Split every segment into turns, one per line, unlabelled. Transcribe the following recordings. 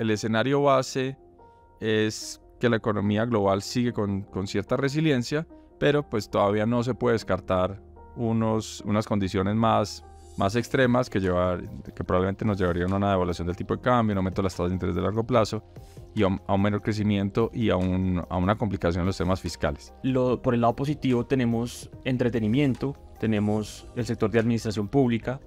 el escenario base es que la economía global sigue con cierta resiliencia, pero pues todavía no se puede descartar unas condiciones más extremas que probablemente nos llevarían a una devaluación del tipo de cambio, un aumento de las tasas de interés de largo plazo y a un menor crecimiento y a una complicación en los temas fiscales.
Por el lado positivo tenemos entretenimiento, tenemos el sector de administración pública,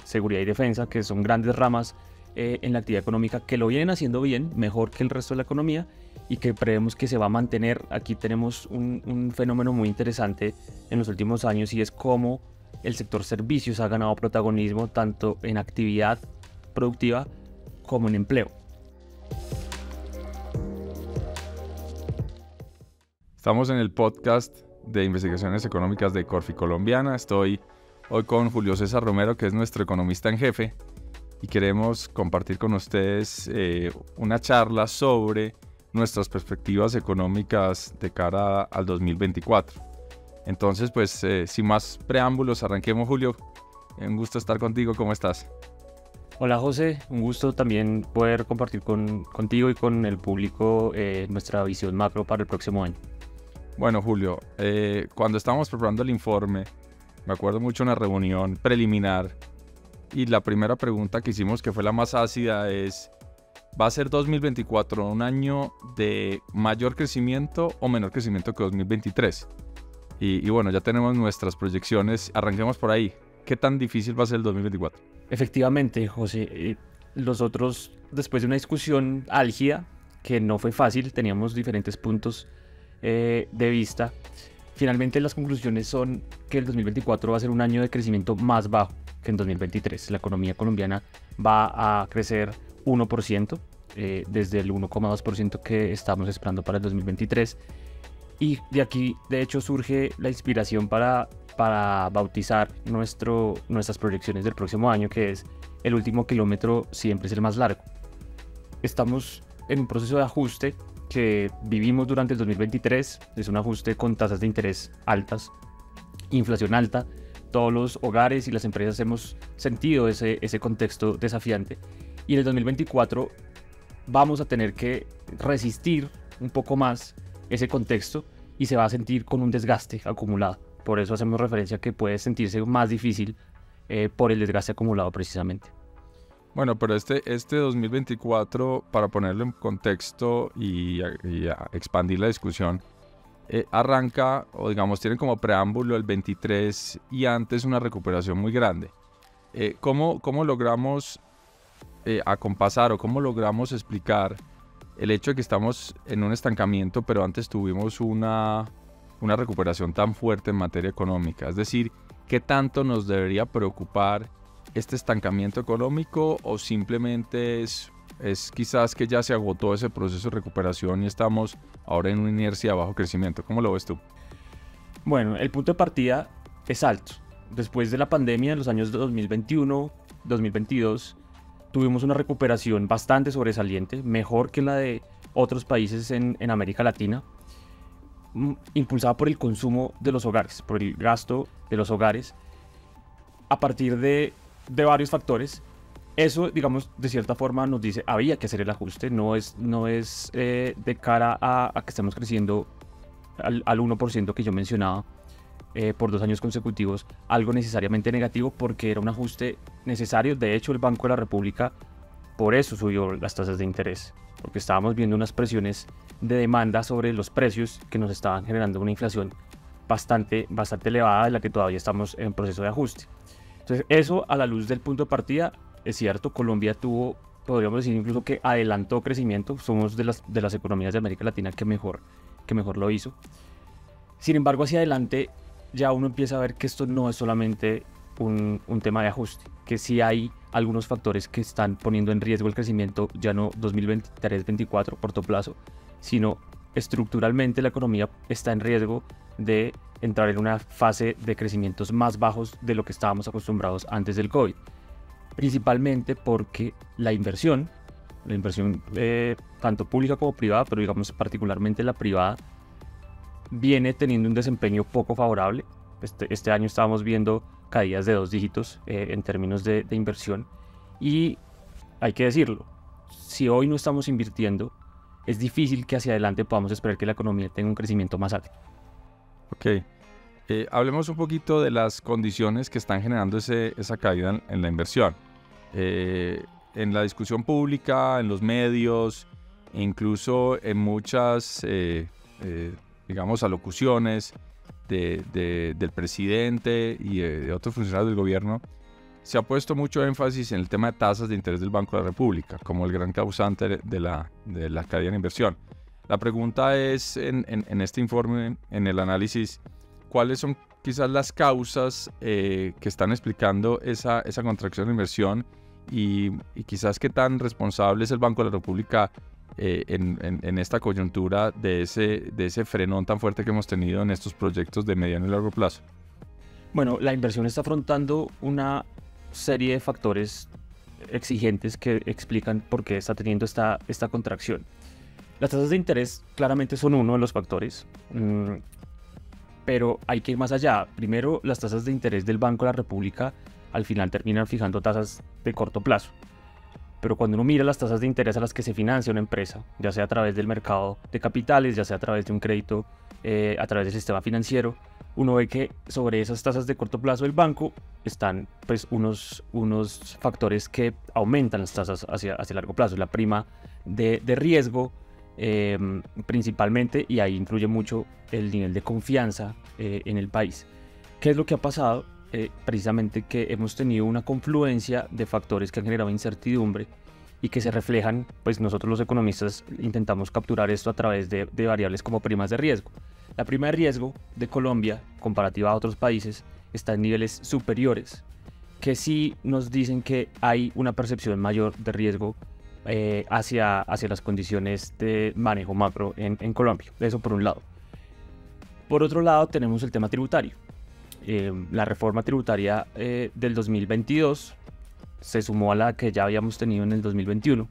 seguridad y defensa, que son grandes ramas en la actividad económica que lo vienen haciendo bien, mejor que el resto de la economía y que prevemos que se va a mantener. Aquí tenemos un fenómeno muy interesante en los últimos años y es cómo el sector servicios ha ganado protagonismo tanto en actividad productiva como en empleo.
Estamos en el podcast de investigaciones económicas de Corfi Colombiana. Estoy hoy con Julio César Romero, que es nuestro economista en jefe, y queremos compartir con ustedes una charla sobre nuestras perspectivas económicas de cara al 2024. Entonces, pues, sin más preámbulos, arranquemos, Julio. Un gusto estar contigo. ¿Cómo estás?
Hola, José. Un gusto también poder compartir contigo y con el público nuestra visión macro para el próximo año.
Bueno, Julio, cuando estábamos preparando el informe, me acuerdo mucho de una reunión preliminar y la primera pregunta que hicimos, que fue la más ácida, es: ¿va a ser 2024 un año de mayor crecimiento o menor crecimiento que 2023? Y bueno, ya tenemos nuestras proyecciones. Arranquemos por ahí. ¿Qué tan difícil va a ser el 2024?
Efectivamente, José. Nosotros, después de una discusión álgida, que no fue fácil, teníamos diferentes puntos de vista. Finalmente las conclusiones son que el 2024 va a ser un año de crecimiento más bajo que en 2023. La economía colombiana va a crecer 1%, desde el 1,2% que estamos esperando para el 2023. Y de aquí, de hecho, surge la inspiración para bautizar nuestras proyecciones del próximo año, que es: el último kilómetro siempre es el más largo. Estamos en un proceso de ajuste que vivimos durante el 2023. Es un ajuste con tasas de interés altas, inflación alta. Todos los hogares y las empresas hemos sentido ese contexto desafiante. Y en el 2024 vamos a tener que resistir un poco más ese contexto y se va a sentir con un desgaste acumulado. Por eso hacemos referencia a que puede sentirse más difícil por el desgaste acumulado precisamente.
Bueno, pero este 2024, para ponerlo en contexto y a expandir la discusión, arranca, o digamos, tiene como preámbulo el 23 y antes una recuperación muy grande. ¿Cómo logramos acompasar o cómo logramos explicar el hecho de que estamos en un estancamiento, pero antes tuvimos una recuperación tan fuerte en materia económica? Es decir, ¿qué tanto nos debería preocupar este estancamiento económico, o simplemente es quizás que ya se agotó ese proceso de recuperación y estamos ahora en una inercia de bajo crecimiento? ¿Cómo lo ves tú?
Bueno, el punto de partida es alto. Después de la pandemia, en los años 2021, 2022, tuvimos una recuperación bastante sobresaliente, mejor que la de otros países en América Latina, impulsada por el consumo de los hogares, por el gasto de los hogares, a partir de varios factores. Eso, digamos, de cierta forma nos dice: había que hacer el ajuste. No es de cara a que estemos creciendo al 1% que yo mencionaba por 2 años consecutivos, algo necesariamente negativo, porque era un ajuste necesario. De hecho, el Banco de la República por eso subió las tasas de interés, porque estábamos viendo unas presiones de demanda sobre los precios que nos estaban generando una inflación bastante elevada, de la que todavía estamos en proceso de ajuste. Entonces, eso, a la luz del punto de partida, es cierto. Colombia podríamos decir incluso que adelantó crecimiento. Somos de las economías de América Latina que mejor lo hizo. Sin embargo, hacia adelante ya uno empieza a ver que esto no es solamente un tema de ajuste, que sí hay algunos factores que están poniendo en riesgo el crecimiento, ya no 2023-2024 corto plazo, sino estructuralmente la economía está en riesgo de entrar en una fase de crecimientos más bajos de lo que estábamos acostumbrados antes del COVID. Principalmente porque la inversión tanto pública como privada, pero digamos particularmente la privada, viene teniendo un desempeño poco favorable. Este año estábamos viendo caídas de 2 dígitos en términos de inversión, y hay que decirlo, si hoy no estamos invirtiendo, es difícil que hacia adelante podamos esperar que la economía tenga un crecimiento más alto.
Ok. Hablemos un poquito de las condiciones que están generando esa caída en la inversión. En la discusión pública, en los medios, incluso en muchas, digamos, alocuciones del presidente y de otros funcionarios del gobierno, se ha puesto mucho énfasis en el tema de tasas de interés del Banco de la República como el gran causante de la caída en inversión. La pregunta es, en este informe, en el análisis, ¿cuáles son quizás las causas que están explicando esa contracción de inversión y quizás qué tan responsable es el Banco de la República en esta coyuntura de ese frenón tan fuerte que hemos tenido en estos proyectos de mediano y largo plazo?
Bueno, la inversión está afrontando una serie de factores exigentes que explican por qué está teniendo esta contracción. Las tasas de interés claramente son uno de los factores, pero hay que ir más allá. Primero, las tasas de interés del Banco de la República al final terminan fijando tasas de corto plazo. Pero cuando uno mira las tasas de interés a las que se financia una empresa, ya sea a través del mercado de capitales, ya sea a través de un crédito, a través del sistema financiero, uno ve que sobre esas tasas de corto plazo del banco están pues unos factores que aumentan las tasas hacia largo plazo. La prima de riesgo principalmente, y ahí influye mucho el nivel de confianza en el país. ¿Qué es lo que ha pasado? Precisamente que hemos tenido una confluencia de factores que han generado incertidumbre y que se reflejan, pues nosotros los economistas intentamos capturar esto a través de variables como primas de riesgo. La prima de riesgo de Colombia, comparativa a otros países, está en niveles superiores, que sí nos dicen que hay una percepción mayor de riesgo hacia las condiciones de manejo macro en Colombia. Eso por un lado. Por otro lado, tenemos el tema tributario. La reforma tributaria del 2022 se sumó a la que ya habíamos tenido en el 2021,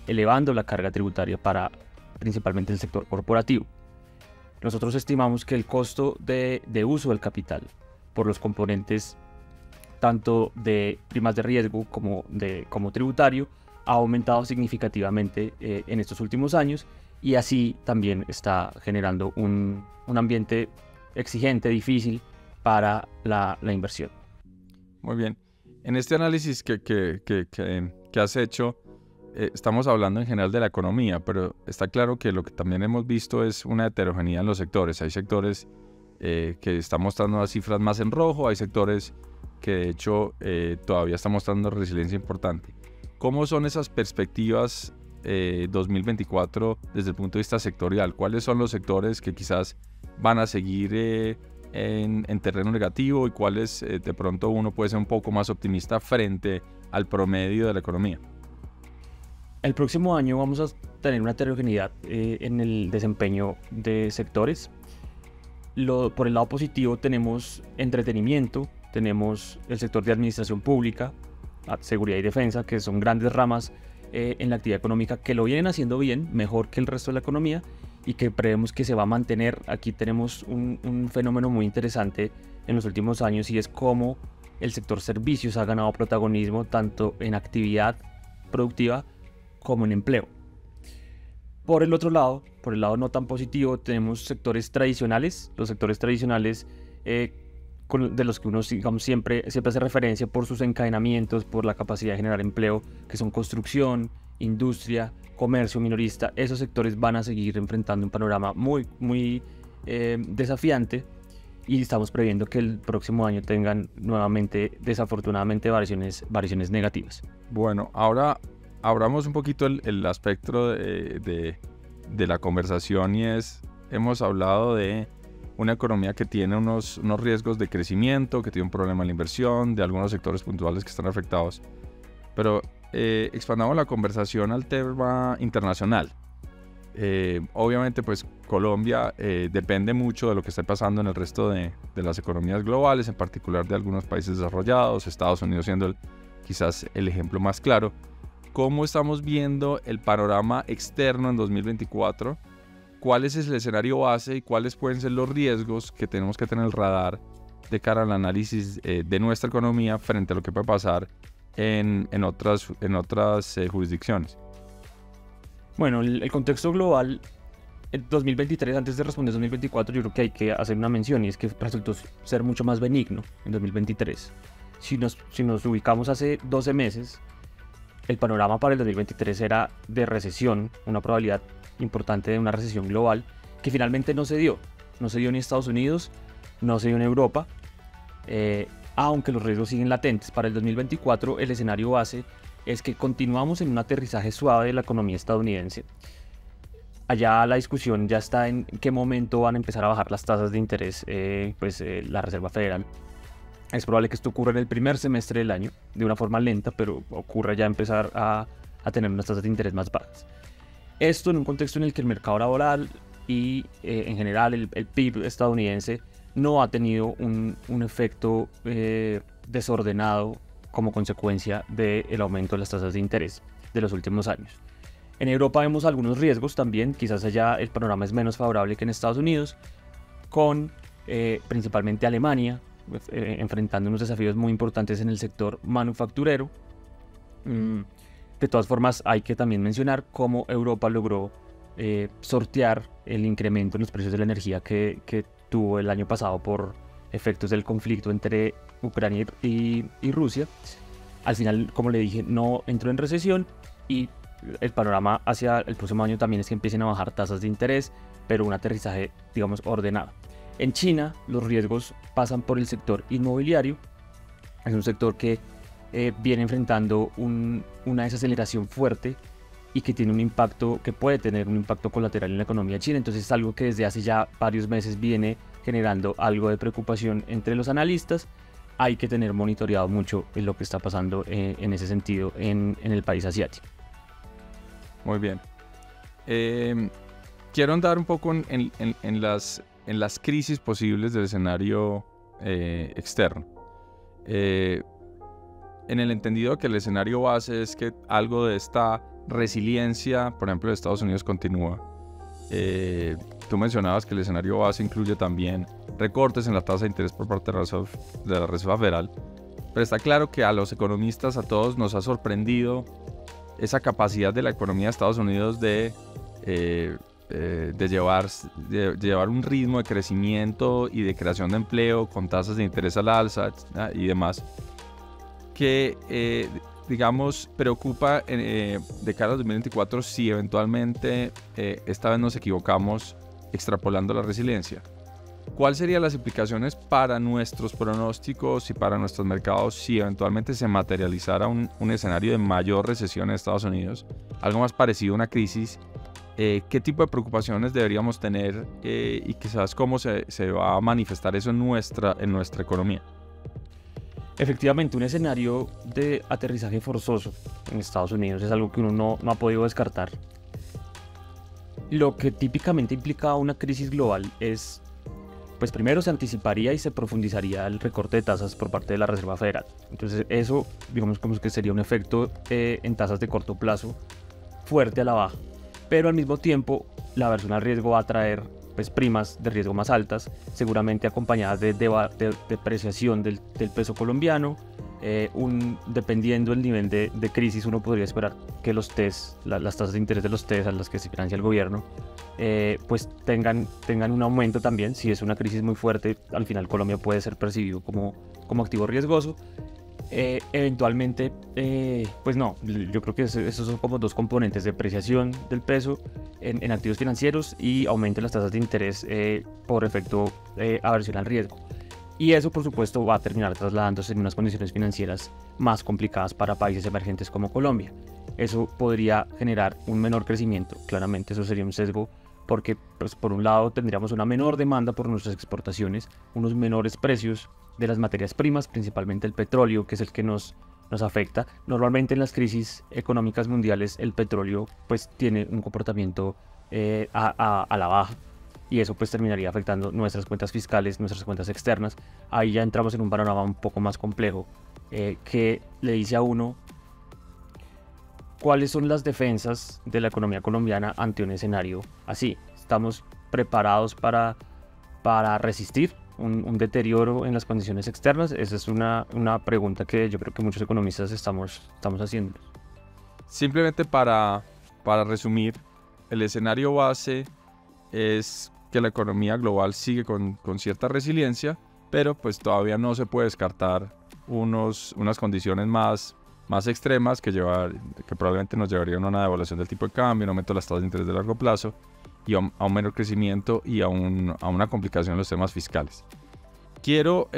elevando la carga tributaria para principalmente el sector corporativo. Nosotros estimamos que el costo de uso del capital por los componentes tanto de primas de riesgo como tributario ha aumentado significativamente en estos últimos años, y así también está generando un ambiente exigente, difícil para la inversión.
Muy bien. En este análisis que has hecho, estamos hablando en general de la economía, pero está claro que lo que también hemos visto es una heterogeneidad en los sectores. Hay sectores que están mostrando las cifras más en rojo, hay sectores que de hecho todavía están mostrando resiliencia importante. ¿Cómo son esas perspectivas 2024 desde el punto de vista sectorial? ¿Cuáles son los sectores que quizás van a seguir en terreno negativo y cuáles de pronto uno puede ser un poco más optimista frente al promedio de la economía?
El próximo año vamos a tener una heterogeneidad en el desempeño de sectores. Por el lado positivo tenemos entretenimiento, tenemos el sector de administración pública, seguridad y defensa, que son grandes ramas en la actividad económica que lo vienen haciendo bien, mejor que el resto de la economía, y que prevemos que se va a mantener. Aquí tenemos un fenómeno muy interesante en los últimos años, y es cómo el sector servicios ha ganado protagonismo tanto en actividad productiva como en empleo. Por el otro lado, por el lado no tan positivo, tenemos sectores tradicionales. Los sectores tradicionales de los que uno, digamos, siempre hace referencia por sus encadenamientos, por la capacidad de generar empleo, que son construcción, industria, comercio minorista. Esos sectores van a seguir enfrentando un panorama muy desafiante, y estamos previendo que el próximo año tengan nuevamente, desafortunadamente, variaciones negativas.
Bueno, ahora abramos un poquito el aspecto de la conversación, y hemos hablado de una economía que tiene unos riesgos de crecimiento, que tiene un problema en la inversión, de algunos sectores puntuales que están afectados. Pero expandamos la conversación al tema internacional. Obviamente, pues Colombia depende mucho de lo que esté pasando en el resto de las economías globales, en particular de algunos países desarrollados, Estados Unidos siendo quizás el ejemplo más claro. ¿Cómo estamos viendo el panorama externo en 2024? ¿Cuál es el escenario base y cuáles pueden ser los riesgos que tenemos que tener en el radar de cara al análisis de nuestra economía frente a lo que puede pasar en otras jurisdicciones?
Bueno, el contexto global, en 2023, antes de responder 2024, yo creo que hay que hacer una mención y es que resultó ser mucho más benigno en 2023. Si nos ubicamos hace 12 meses, el panorama para el 2023 era de recesión, una probabilidad importante de una recesión global que finalmente no se dio. No se dio ni en Estados Unidos, no se dio en Europa, aunque los riesgos siguen latentes. Para el 2024 el escenario base es que continuamos en un aterrizaje suave de la economía estadounidense. Allá la discusión ya está en qué momento van a empezar a bajar las tasas de interés, la Reserva Federal. Es probable que esto ocurra en el primer semestre del año, de una forma lenta, pero ocurra ya empezar a tener unas tasas de interés más bajas. Esto en un contexto en el que el mercado laboral y en general el PIB estadounidense no ha tenido un efecto desordenado como consecuencia del aumento de las tasas de interés de los últimos años. En Europa vemos algunos riesgos también, quizás allá el panorama es menos favorable que en Estados Unidos, con principalmente Alemania enfrentando unos desafíos muy importantes en el sector manufacturero. De todas formas, hay que también mencionar cómo Europa logró sortear el incremento en los precios de la energía que tuvo el año pasado por efectos del conflicto entre Ucrania y Rusia. Al final, como le dije, no entró en recesión y el panorama hacia el próximo año también es que empiecen a bajar tasas de interés, pero un aterrizaje, digamos, ordenado. En China, los riesgos pasan por el sector inmobiliario. Es un sector que viene enfrentando una desaceleración fuerte y que tiene un impacto, que puede tener un impacto colateral en la economía china. Entonces es algo que desde hace ya varios meses viene generando algo de preocupación entre los analistas. Hay que tener monitoreado mucho lo que está pasando en ese sentido en el país asiático.
Muy bien. Quiero andar un poco en las crisis posibles del escenario externo. En el entendido que el escenario base es que algo de esta resiliencia, por ejemplo, de Estados Unidos continúa. Tú mencionabas que el escenario base incluye también recortes en la tasa de interés por parte de la Reserva Federal, pero está claro que a los economistas, a todos, nos ha sorprendido esa capacidad de la economía de Estados Unidos de llevar un ritmo de crecimiento y de creación de empleo con tasas de interés al alza y demás, que digamos preocupa de cara al 2024 si eventualmente esta vez nos equivocamos extrapolando la resiliencia. ¿Cuáles serían las implicaciones para nuestros pronósticos y para nuestros mercados si eventualmente se materializara un escenario de mayor recesión en Estados Unidos, algo más parecido a una crisis? ¿Qué tipo de preocupaciones deberíamos tener y quizás cómo se va a manifestar eso en nuestra economía?
Efectivamente, un escenario de aterrizaje forzoso en Estados Unidos es algo que uno no ha podido descartar. Lo que típicamente implica una crisis global es, pues primero se anticiparía y se profundizaría el recorte de tasas por parte de la Reserva Federal. Entonces eso, digamos, como que sería un efecto en tasas de corto plazo fuerte a la baja. Pero al mismo tiempo, la aversión al riesgo va a traer pues, primas de riesgo más altas, seguramente acompañadas de depreciación del peso colombiano. Dependiendo del nivel de crisis, uno podría esperar que los TES, las tasas de interés de los TES a las que se financia el gobierno, pues tengan un aumento también. Si es una crisis muy fuerte, al final Colombia puede ser percibido como activo riesgoso. Eventualmente, pues no, yo creo que esos son como dos componentes: depreciación del peso en activos financieros y aumento en las tasas de interés por efecto aversión al riesgo. Y eso, por supuesto, va a terminar trasladándose en unas condiciones financieras más complicadas para países emergentes como Colombia. Eso podría generar un menor crecimiento. Claramente eso sería un sesgo porque, pues, por un lado, tendríamos una menor demanda por nuestras exportaciones, unos menores precios de las materias primas, principalmente el petróleo, que es el que nos afecta. Normalmente en las crisis económicas mundiales el petróleo pues tiene un comportamiento a la baja, y eso pues terminaría afectando nuestras cuentas fiscales, nuestras cuentas externas. Ahí ya entramos en un panorama un poco más complejo que le dice a uno cuáles son las defensas de la economía colombiana ante un escenario así. ¿Estamos preparados para resistir un deterioro en las condiciones externas? Esa es una pregunta que yo creo que muchos economistas estamos haciendo.
Simplemente para para resumir, el escenario base es que la economía global sigue con cierta resiliencia, pero pues todavía no se puede descartar unas condiciones más extremas que probablemente nos llevarían a una devaluación del tipo de cambio, un aumento de las tasas de interés de largo plazo y a un menor crecimiento y a una complicación en los temas fiscales. Quiero,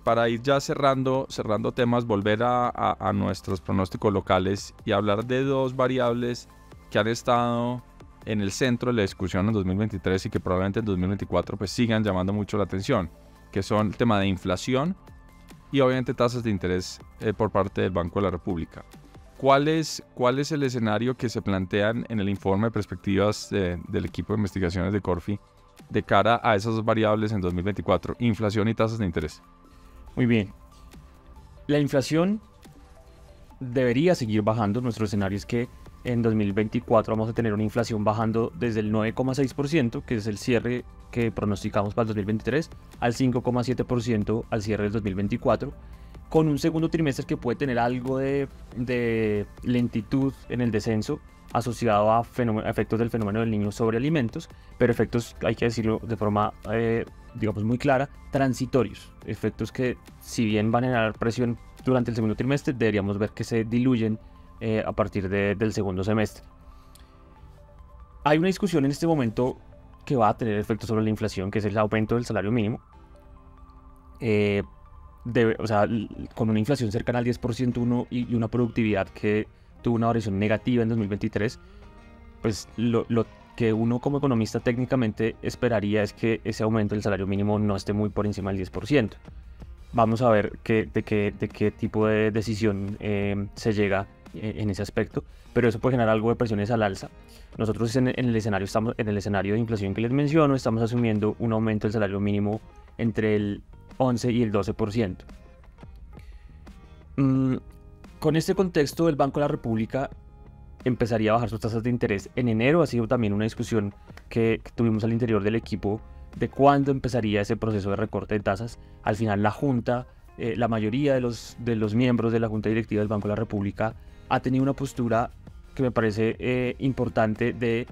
para ir ya cerrando temas, volver a nuestros pronósticos locales y hablar de dos variables que han estado en el centro de la discusión en 2023 y que probablemente en 2024 pues sigan llamando mucho la atención, que son el tema de inflación y obviamente tasas de interés por parte del Banco de la República. ¿Cuál es el escenario que se plantean en el informe de perspectivas del equipo de investigaciones de Corfi de cara a esas dos variables en 2024, inflación y tasas de interés?
Muy bien. La inflación debería seguir bajando. Nuestro escenario es que en 2024 vamos a tener una inflación bajando desde el 9,6%, que es el cierre que pronosticamos para el 2023, al 5,7% al cierre del 2024, con un segundo trimestre que puede tener algo de lentitud en el descenso asociado a efectos del fenómeno del Niño sobre alimentos, pero efectos, hay que decirlo de forma, digamos, muy clara, transitorios. Efectos que, si bien van a generar presión durante el segundo trimestre, deberíamos ver que se diluyen a partir del segundo semestre. Hay una discusión en este momento que va a tener efectos sobre la inflación, que es el aumento del salario mínimo. Con una inflación cercana al 10% y una productividad que tuvo una variación negativa en 2023, pues lo que uno como economista técnicamente esperaría es que ese aumento del salario mínimo no esté muy por encima del 10%. Vamos a ver de qué tipo de decisión se llega en ese aspecto, pero eso puede generar algo de presiones al alza. Nosotros en el escenario de inflación que les menciono, estamos asumiendo un aumento del salario mínimo entre el 11 y el 12%. Con este contexto, el Banco de la República empezaría a bajar sus tasas de interés en enero. Ha sido también una discusión que tuvimos al interior del equipo de cuándo empezaría ese proceso de recorte de tasas. Al final, la Junta, la mayoría de los miembros de la Junta Directiva del Banco de la República ha tenido una postura que me parece importante de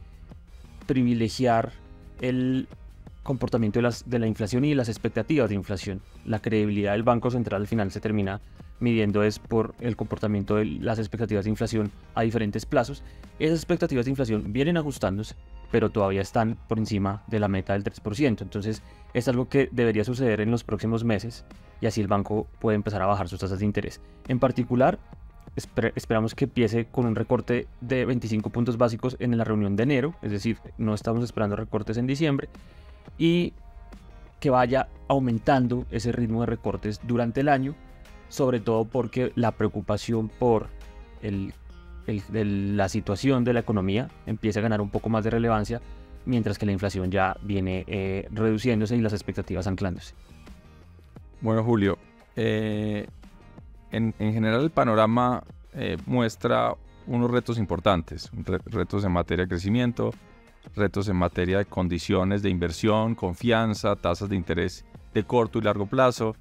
privilegiar el comportamiento de la inflación y las expectativas de inflación. La credibilidad del Banco Central al final se termina midiendo es por el comportamiento de las expectativas de inflación a diferentes plazos. Esas expectativas de inflación vienen ajustándose, pero todavía están por encima de la meta del 3%. Entonces es algo que debería suceder en los próximos meses y así el banco puede empezar a bajar sus tasas de interés. En particular, esperamos que empiece con un recorte de 25 puntos básicos en la reunión de enero, es decir, no estamos esperando recortes en diciembre, y que vaya aumentando ese ritmo de recortes durante el año, sobre todo porque la preocupación por la situación de la economía empieza a ganar un poco más de relevancia, mientras que la inflación ya viene reduciéndose y las expectativas anclándose.
Bueno, Julio, en general el panorama muestra unos retos importantes, retos en materia de crecimiento, retos en materia de condiciones de inversión, confianza, tasas de interés de corto y largo plazo,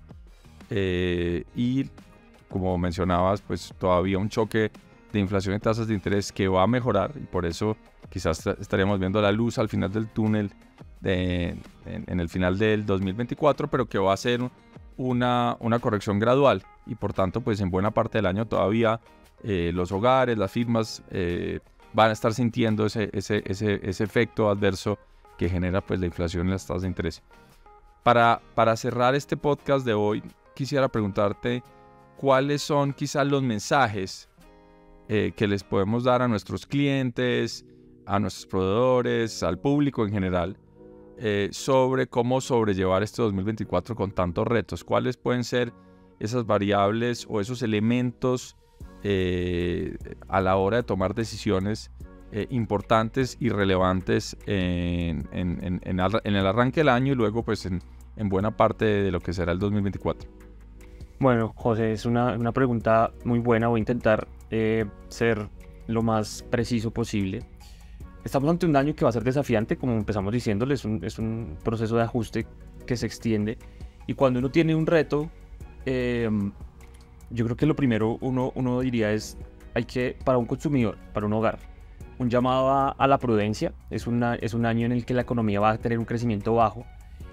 y como mencionabas, pues todavía un choque de inflación y tasas de interés que va a mejorar, y por eso quizás estaríamos viendo la luz al final del túnel en el final del 2024, pero que va a ser una corrección gradual, y por tanto pues en buena parte del año todavía los hogares, las firmas van a estar sintiendo ese efecto adverso que genera pues la inflación y las tasas de interés. Para cerrar este podcast de hoy, quisiera preguntarte cuáles son quizás los mensajes que les podemos dar a nuestros clientes, a nuestros proveedores, al público en general, sobre cómo sobrellevar este 2024 con tantos retos. ¿Cuáles pueden ser esas variables o esos elementos a la hora de tomar decisiones importantes y relevantes en el arranque del año y luego pues en buena parte de lo que será el 2024?
Bueno, José, es una pregunta muy buena. Voy a intentar ser lo más preciso posible. Estamos ante un año que va a ser desafiante, como empezamos diciéndole, es un proceso de ajuste que se extiende, y cuando uno tiene un reto, yo creo que lo primero uno diría es, para un consumidor, para un hogar, un llamado a la prudencia. Es un año en el que la economía va a tener un crecimiento bajo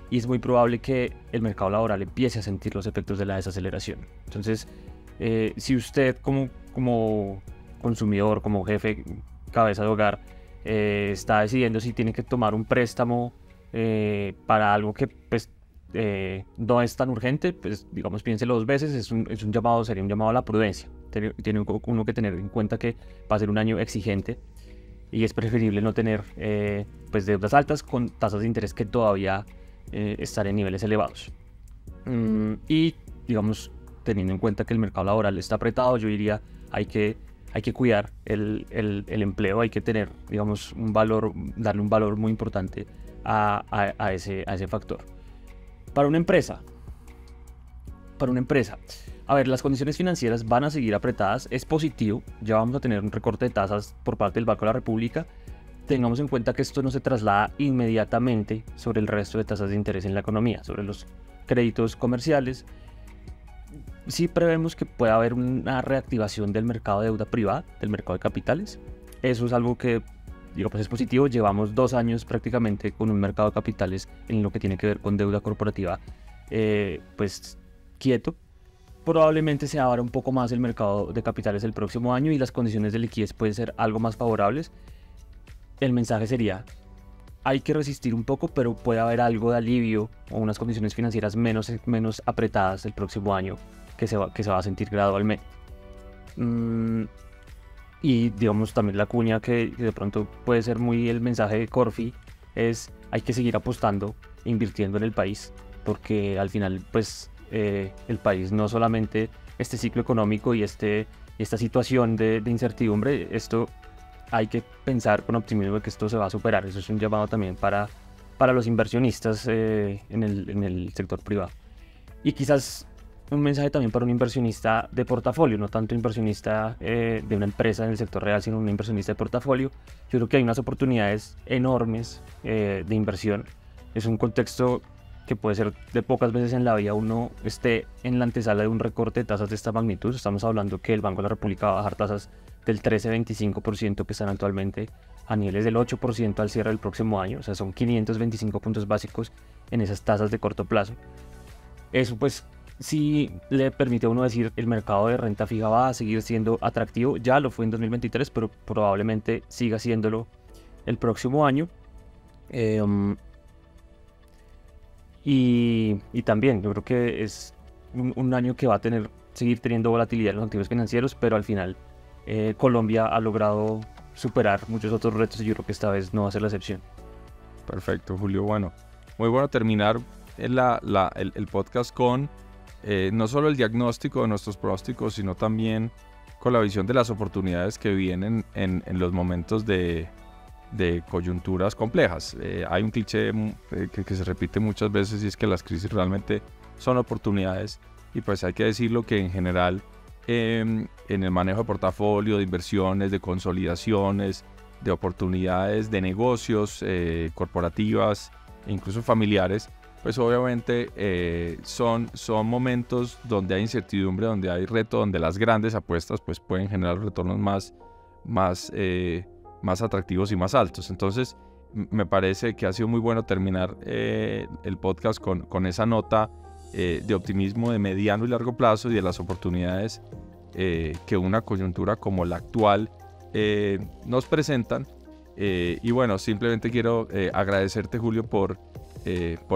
y es muy probable que el mercado laboral empiece a sentir los efectos de la desaceleración. Entonces, si usted como consumidor, como jefe, cabeza de hogar, está decidiendo si tiene que tomar un préstamo para algo que pues, no es tan urgente, pues digamos piénselo 2 veces, sería un llamado a la prudencia. Tiene uno que tener en cuenta que va a ser un año exigente y es preferible no tener pues deudas altas con tasas de interés que todavía están en niveles elevados. Y digamos, teniendo en cuenta que el mercado laboral está apretado, yo diría hay que cuidar el empleo, hay que tener, digamos, darle un valor muy importante a ese factor. Para una empresa, a ver, las condiciones financieras van a seguir apretadas, es positivo, ya vamos a tener un recorte de tasas por parte del Banco de la República. Tengamos en cuenta que esto no se traslada inmediatamente sobre el resto de tasas de interés en la economía, sobre los créditos comerciales. Sí prevemos que pueda haber una reactivación del mercado de deuda privada, del mercado de capitales. Eso es algo que, digo, pues es positivo. Llevamos 2 años prácticamente con un mercado de capitales en lo que tiene que ver con deuda corporativa, pues quieto. Probablemente se abra un poco más el mercado de capitales el próximo año y las condiciones de liquidez pueden ser algo más favorables. El mensaje sería, hay que resistir un poco, pero puede haber algo de alivio o unas condiciones financieras menos apretadas el próximo año que se va a sentir gradualmente. Y digamos también la cuña que de pronto puede ser muy el mensaje de Corfi es hay que seguir apostando, invirtiendo en el país, porque al final pues el país no solamente este ciclo económico y esta situación de incertidumbre, esto hay que pensar con optimismo de que esto se va a superar. Eso es un llamado también para los inversionistas en el sector privado. Y quizás un mensaje también para un inversionista de portafolio, no tanto inversionista de una empresa en el sector real, sino un inversionista de portafolio. Yo creo que hay unas oportunidades enormes de inversión. Es un contexto que puede ser de pocas veces en la vida uno esté en la antesala de un recorte de tasas de esta magnitud. Estamos hablando que el Banco de la República va a bajar tasas del 13-25% que están actualmente a niveles del 8% al cierre del próximo año. O sea, son 525 puntos básicos en esas tasas de corto plazo. Eso pues sí le permite a uno decir el mercado de renta fija va a seguir siendo atractivo. Ya lo fue en 2023, pero probablemente siga siéndolo el próximo año. Y también yo creo que es un año que va a seguir teniendo volatilidad en los activos financieros, pero al final Colombia ha logrado superar muchos otros retos y yo creo que esta vez no va a ser la excepción.
Perfecto, Julio. Bueno, muy bueno terminar el podcast con no solo el diagnóstico de nuestros pronósticos, sino también con la visión de las oportunidades que vienen en los momentos de coyunturas complejas. Hay un cliché que se repite muchas veces y es que las crisis realmente son oportunidades y pues hay que decirlo que en general en el manejo de portafolio, de inversiones, de consolidaciones, de oportunidades de negocios corporativas e incluso familiares, pues obviamente son momentos donde hay incertidumbre, donde hay reto, donde las grandes apuestas pues pueden generar retornos más atractivos y más altos. Entonces me parece que ha sido muy bueno terminar el podcast con esa nota de optimismo de mediano y largo plazo y de las oportunidades que una coyuntura como la actual nos presentan. Y bueno, simplemente quiero agradecerte, Julio, por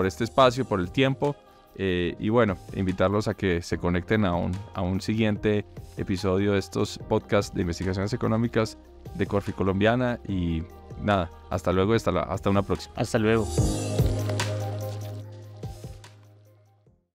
este espacio, por el tiempo, y bueno, invitarlos a que se conecten a un siguiente episodio de estos podcasts de investigaciones económicas de Corfi Colombiana. Y nada, hasta luego, hasta una próxima.
Hasta luego.